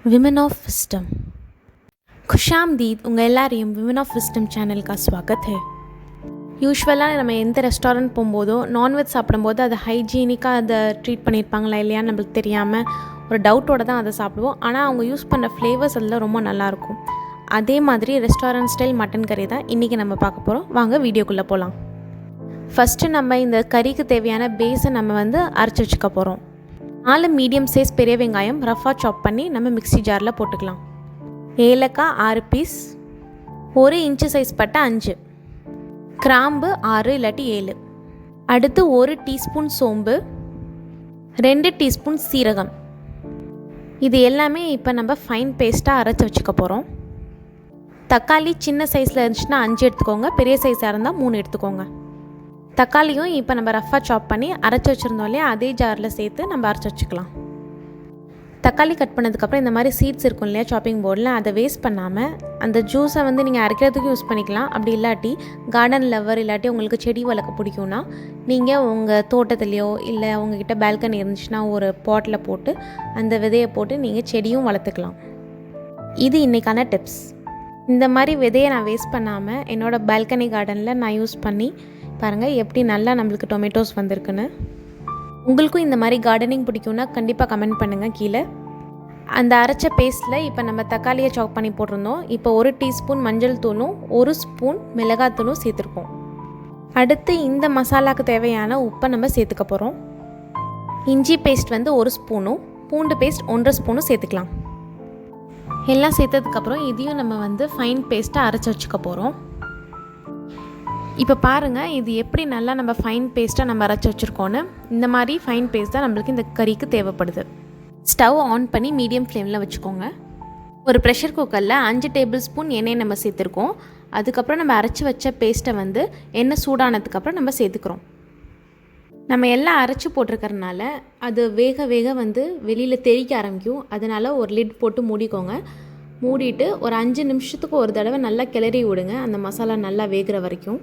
Women of Wisdom. खुशामदीद உங்கள் எல்லாரையும் women of wisdom சேனலுக்கு ஸ்வாகத் है. யூஸ்வலாக நம்ம எந்த ரெஸ்டாரண்ட் போகும்போதோ நான்வெஜ் சாப்பிடும்போது அதை ஹைஜீனிக்காக அதை ட்ரீட் பண்ணியிருப்பாங்களா இல்லையான்னு நம்மளுக்கு தெரியாமல் ஒரு டவுட்டோடு தான் அதை சாப்பிடுவோம். ஆனால் அவங்க யூஸ் பண்ணுற ஃப்ளேவர்ஸ் அதில் ரொம்ப நல்லாயிருக்கும். அதே மாதிரி ரெஸ்டாரண்ட் ஸ்டைல் மட்டன் கறி தான் இன்றைக்கி நம்ம பார்க்க போகிறோம். வாங்க வீடியோக்குள்ளே போகலாம். ஃபஸ்ட்டு நம்ம இந்த கறிக்கு தேவையான பேஸை நம்ம அரைச்சி வச்சுக்க போகிறோம். 4 மீடியம் சைஸ் பெரிய வெங்காயம் ரஃபாக சாப் பண்ணி நம்ம மிக்சி ஜாரில் போட்டுக்கலாம். ஏலக்காய் 6 பீஸ், 1 இன்ச்சு சைஸ் பட்டை 5, கிராம்பு 6 இல்லாட்டி 7, அடுத்து 1 டீஸ்பூன் சோம்பு, 2 டீஸ்பூன் சீரகம். இது எல்லாமே இப்போ நம்ம ஃபைன் பேஸ்ட்டாக அரைச்சி வச்சுக்க போகிறோம். தக்காளி சின்ன சைஸில் இருந்துச்சுன்னா 5 எடுத்துக்கோங்க, பெரிய சைஸாக இருந்தால் 3 எடுத்துக்கோங்க. தக்காளியும் இப்போ நம்ம ரஃபாக சாப் பண்ணி அரைச்சி வச்சுருந்தோம் இல்லையா, அதே ஜாரில் சேர்த்து நம்ம அரைச்சி வச்சுக்கலாம். தக்காளி கட் பண்ணதுக்கப்புறம் இந்த மாதிரி சீட்ஸ் இருக்கும் இல்லையா சாப்பிங் போர்டில், அதை வேஸ்ட் பண்ணாமல் அந்த ஜூஸை நீங்கள் அரைக்கிறதுக்கும் யூஸ் பண்ணிக்கலாம். அப்படி இல்லாட்டி கார்டன் லவர் இல்லாட்டி உங்களுக்கு செடி வளர்க்க பிடிக்கும்னா நீங்கள் உங்கள் தோட்டத்துலேயோ இல்லை உங்ககிட்ட பால்கனி இருந்துச்சுன்னா ஒரு பாட்டில் போட்டு அந்த விதையை போட்டு நீங்கள் செடியும் வளர்த்துக்கலாம். இது இன்றைக்கான டிப்ஸ். இந்த மாதிரி விதையை நான் வேஸ்ட் பண்ணாமல் என்னோடய பால்கனி கார்டனில் நான் யூஸ் பண்ணி பாருங்கள் எப்படி நல்லா நம்மளுக்கு டொமேட்டோஸ் வந்திருக்குன்னு. உங்களுக்கும் இந்த மாதிரி கார்டனிங் பிடிக்கும்னா கண்டிப்பாக கமெண்ட் பண்ணுங்கள் கீழே. அந்த அரைச்ச பேஸ்ட்டில் இப்போ நம்ம தக்காளியை சாப் பண்ணி போட்டிருந்தோம். இப்போ 1 டீஸ்பூன் மஞ்சள் தூளும் 1 ஸ்பூன் மிளகாத்தூளும் சேர்த்துருக்கோம். அடுத்து இந்த மசாலாவுக்கு தேவையான உப்பை நம்ம சேர்த்துக்க போகிறோம். இஞ்சி பேஸ்ட் 1 ஸ்பூனும் பூண்டு பேஸ்ட் 1.5 ஸ்பூனும் சேர்த்துக்கலாம். எல்லாம் சேர்த்ததுக்கப்புறம் இதையும் நம்ம ஃபைன் பேஸ்ட்டாக அரைச்சி வச்சுக்க போகிறோம். இப்போ பாருங்கள் இது எப்படி நல்லா நம்ம ஃபைன் பேஸ்ட்டாக நம்ம அரைச்சி வச்சுருக்கோன்னு. இந்த மாதிரி ஃபைன் பேஸ்ட் தான் நம்மளுக்கு இந்த கறிக்கு தேவைப்படுது. ஸ்டவ் ஆன் பண்ணி மீடியம் ஃப்ளேமில் வச்சுக்கோங்க. ஒரு ப்ரெஷர் குக்கரில் 5 டேபிள் ஸ்பூன் எண்ணெய் நம்ம சேர்த்துருக்கோம். அதுக்கப்புறம் நம்ம அரைச்சி வச்ச பேஸ்ட்டை எண்ணெய் சூடானதுக்கப்புறம் நம்ம சேர்த்துக்கிறோம். நம்ம எல்லாம் அரைச்சி போட்டிருக்கறனால அது வேக வேக வெளியில் தெறிக்க ஆரம்பிக்கும். அதனால் ஒரு லிட் போட்டு மூடிக்கோங்க. மூடிட்டு ஒரு 5 நிமிஷத்துக்கு ஒரு தடவை நல்லா கிளறி விடுங்க, அந்த மசாலா நல்லா வேகிற வரைக்கும்.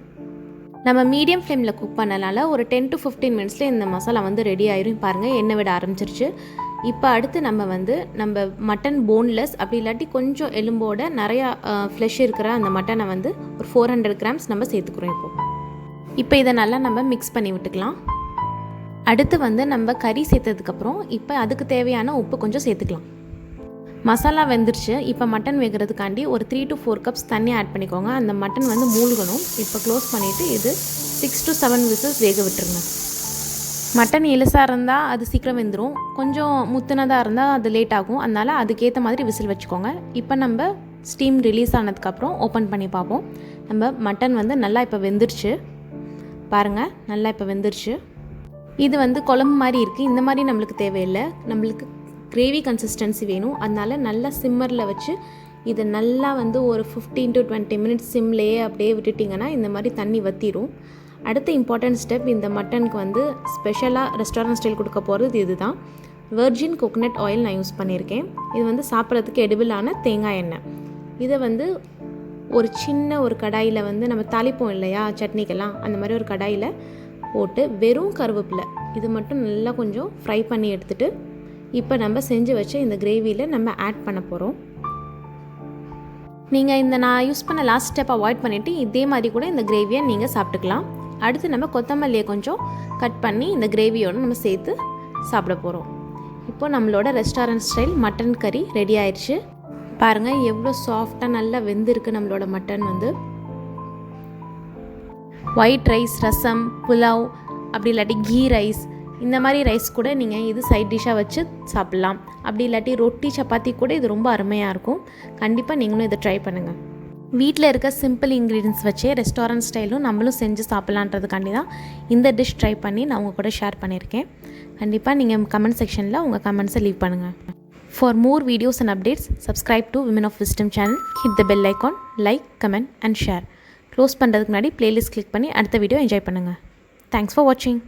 நம்ம மீடியம் ஃப்ளேமில் குக் பண்ணனால ஒரு 10 to 15 மினிட்ஸில் இந்த மசாலா ரெடி ஆயிரும். பாருங்கள் எண்ணெய் விட ஆரம்பிச்சிருச்சு. இப்போ அடுத்து நம்ம மட்டன் போன்லெஸ் அப்படி இல்லாட்டி கொஞ்சம் எலும்போட நிறையா ஃப்ளெஷ் இருக்கிற அந்த மட்டனை ஒரு 400 கிராம்ஸ் நம்ம சேர்த்துக்கிறோம். இப்போ இதை நல்லா நம்ம மிக்ஸ் பண்ணி விட்டுக்கலாம். அடுத்து நம்ம கறி சேர்த்ததுக்கப்புறம் இப்போ அதுக்கு தேவையான உப்பு கொஞ்சம் சேர்த்துக்கலாம். மசாலா வெந்துருச்சு. இப்போ மட்டன் வேகிறதுக்காண்டி ஒரு 3 to 4 கப்ஸ் தண்ணி ஆட் பண்ணிக்கோங்க. அந்த மட்டன் மூழ்கணும். இப்போ க்ளோஸ் பண்ணிவிட்டு இது 6 to 7 விசில்ஸ் வேக விட்டுருங்க. மட்டன் எலுசாக இருந்தால் அது சீக்கிரம் வெந்துடும், கொஞ்சம் முத்துனதாக இருந்தால் அது லேட் ஆகும். அதனால் அதுக்கேற்ற மாதிரி விசில் வச்சுக்கோங்க. இப்போ நம்ம ஸ்டீம் ரிலீஸ் ஆனதுக்கப்புறம் ஓப்பன் பண்ணி பார்ப்போம். நம்ம மட்டன் நல்லா இப்போ வெந்துருச்சு. பாருங்கள் நல்லா இப்போ வெந்துருச்சு. இது குழம்பு மாதிரி இருக்குது. இந்த மாதிரி நம்மளுக்கு தேவையில்லை, நம்மளுக்கு கிரேவி கன்சிஸ்டன்சி வேணும். அதனால் நல்லா சிம்மரில் வச்சு இதை நல்லா ஒரு 15 to 20 மினிட்ஸ் சிம்லேயே அப்படியே விட்டுட்டிங்கன்னா இந்த மாதிரி தண்ணி வற்றிடும். அடுத்த இம்பார்ட்டன்ட் ஸ்டெப், இந்த மட்டனுக்கு ஸ்பெஷலாக ரெஸ்டாரண்ட் ஸ்டைல் கொடுக்க போகிறது இது தான். வெர்ஜின் கோகனட் ஆயில் நான் யூஸ் பண்ணியிருக்கேன். இது சாப்பிட்றதுக்கு எடிபிளான தேங்காய் எண்ணெய். இதை ஒரு சின்ன ஒரு கடாயில் நம்ம தாளிப்போம் இல்லையா சட்னிக்கெல்லாம், அந்த மாதிரி ஒரு கடாயில் போட்டு வெறும் கருவேப்பிலை இது மட்டும் நல்லா கொஞ்சம் ஃப்ரை பண்ணி எடுத்துகிட்டு இப்போ நம்ம செஞ்சு வச்ச இந்த கிரேவியில் நம்ம ஆட் பண்ண போகிறோம். நீங்கள் நான் யூஸ் பண்ண லாஸ்ட் ஸ்டெப் அவாய்ட் பண்ணிவிட்டு இதே மாதிரி கூட இந்த கிரேவியை நீங்கள் சாப்பிட்டுக்கலாம். அடுத்து நம்ம கொத்தமல்லியை கொஞ்சம் கட் பண்ணி இந்த கிரேவியோடு நம்ம சேர்த்து சாப்பிட போகிறோம். இப்போது நம்மளோட ரெஸ்டாரண்ட் ஸ்டைல் மட்டன் கறி ரெடி ஆயிடுச்சு. பாருங்கள் எவ்வளோ சாஃப்டாக நல்லா வெந்திருக்கு நம்மளோட மட்டன். ஒயிட் ரைஸ், ரசம், புலாவ் அப்படி இல்லாட்டி கீ ரைஸ், இந்த மாதிரி ரைஸ் கூட நீங்கள் இது சைட் டிஷ்ஷாக வச்சு சாப்பிட்லாம். அப்படி இல்லாட்டி ரொட்டி சப்பாத்தி கூட இது ரொம்ப அருமையாக இருக்கும். கண்டிப்பாக நீங்களும் இதை ட்ரை பண்ணுங்கள். வீட்டில் இருக்க சிம்பிள் இன்க்ரீடியன்ஸ் வச்சே ரெஸ்டாரண்ட் ஸ்டைலும் நம்மளும் செஞ்சு சாப்பிட்லான்றதுக்காண்டி தான் இந்த டிஷ் ட்ரை பண்ணி நான் உங்கள் கூட ஷேர் பண்ணியிருக்கேன். கண்டிப்பாக நீங்கள் கமெண்ட் செக்ஷனில் உங்கள் கமெண்ட்ஸை லீவ் பண்ணுங்கள். For more videos and updates subscribe to Women of Wisdom channel. Hit the bell icon, like, comment and share. Close பண்ணுறதுக்கு முன்னாடி பிளேலிஸ்ட் கிளிக் பண்ணி அடுத்த வீடியோ என்ஜாய் பண்ணுங்கள். தேங்க்ஸ் ஃபார் வாட்சிங்.